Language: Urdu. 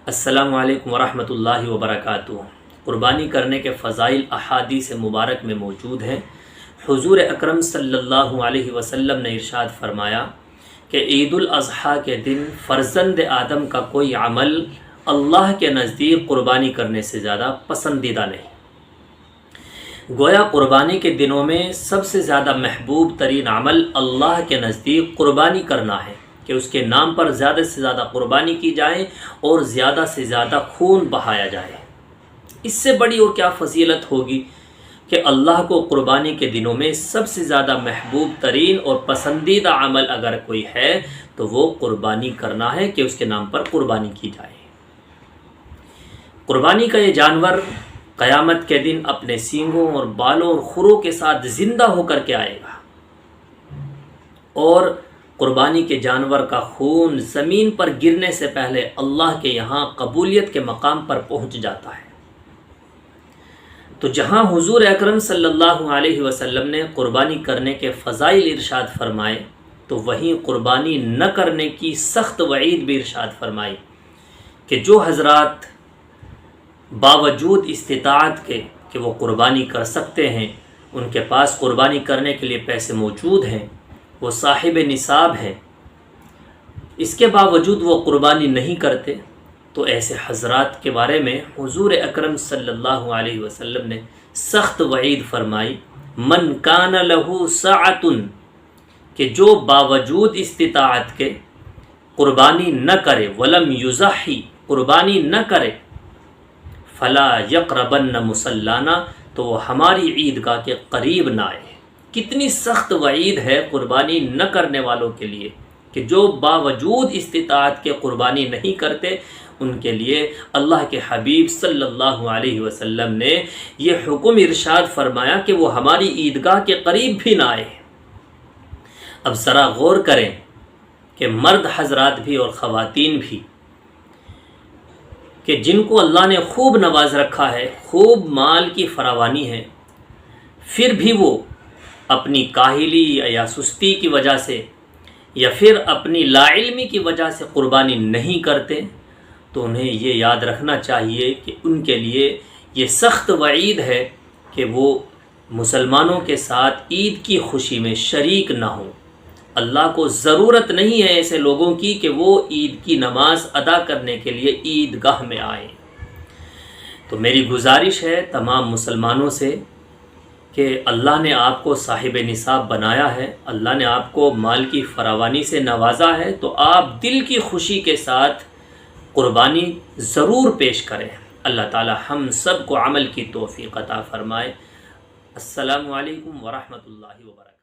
السلام علیکم ورحمۃ اللہ وبرکاتہ۔ قربانی کرنے کے فضائل احادیث مبارک میں موجود ہیں۔ حضور اکرم صلی اللہ علیہ وسلم نے ارشاد فرمایا کہ عید الاضحیٰ کے دن فرزند آدم کا کوئی عمل اللہ کے نزدیک قربانی کرنے سے زیادہ پسندیدہ نہیں۔ گویا قربانی کے دنوں میں سب سے زیادہ محبوب ترین عمل اللہ کے نزدیک قربانی کرنا ہے کہ اس کے نام پر زیادہ سے زیادہ قربانی کی جائے اور زیادہ سے زیادہ خون بہایا جائے۔ اس سے بڑی اور کیا فضیلت ہوگی کہ اللہ کو قربانی کے دنوں میں سب سے زیادہ محبوب ترین اور پسندیدہ عمل اگر کوئی ہے تو وہ قربانی کرنا ہے کہ اس کے نام پر قربانی کی جائے۔ قربانی کا یہ جانور قیامت کے دن اپنے سینگوں اور بالوں اور کھروں کے ساتھ زندہ ہو کر کے آئے گا، اور قربانی کے جانور کا خون زمین پر گرنے سے پہلے اللہ کے یہاں قبولیت کے مقام پر پہنچ جاتا ہے۔ تو جہاں حضور اکرم صلی اللہ علیہ وسلم نے قربانی کرنے کے فضائل ارشاد فرمائے تو وہیں قربانی نہ کرنے کی سخت وعید بھی ارشاد فرمائی کہ جو حضرات باوجود استطاعت کے کہ وہ قربانی کر سکتے ہیں، ان کے پاس قربانی کرنے کے لیے پیسے موجود ہیں، وہ صاحب نصاب ہیں، اس کے باوجود وہ قربانی نہیں کرتے، تو ایسے حضرات کے بارے میں حضور اکرم صلی اللہ علیہ وسلم نے سخت وعید فرمائی، من کان لہ سعۃ، کہ جو باوجود استطاعت کے قربانی نہ کرے، ولم یضحی، قربانی نہ کرے، فلا یقربن مصلانا، تو وہ ہماری عیدگاہ کے قریب نہ آئے۔ کتنی سخت وعید ہے قربانی نہ کرنے والوں کے لیے کہ جو باوجود استطاعت کے قربانی نہیں کرتے، ان کے لیے اللہ کے حبیب صلی اللہ علیہ وسلم نے یہ حکم ارشاد فرمایا کہ وہ ہماری عیدگاہ کے قریب بھی نہ آئے۔ اب ذرا غور کریں کہ مرد حضرات بھی اور خواتین بھی کہ جن کو اللہ نے خوب نواز رکھا ہے، خوب مال کی فراوانی ہے، پھر بھی وہ اپنی کاہلی یا سستی کی وجہ سے یا پھر اپنی لا علمی کی وجہ سے قربانی نہیں کرتے، تو انہیں یہ یاد رکھنا چاہیے کہ ان کے لیے یہ سخت وعید ہے کہ وہ مسلمانوں کے ساتھ عید کی خوشی میں شریک نہ ہوں۔ اللہ کو ضرورت نہیں ہے ایسے لوگوں کی کہ وہ عید کی نماز ادا کرنے کے لیے عیدگاہ میں آئیں۔ تو میری گزارش ہے تمام مسلمانوں سے کہ اللہ نے آپ کو صاحب نصاب بنایا ہے، اللہ نے آپ کو مال کی فراوانی سے نوازا ہے، تو آپ دل کی خوشی کے ساتھ قربانی ضرور پیش کریں۔ اللہ تعالی ہم سب کو عمل کی توفیق عطا فرمائے۔ السلام علیکم ورحمۃ اللہ وبرکاتہ۔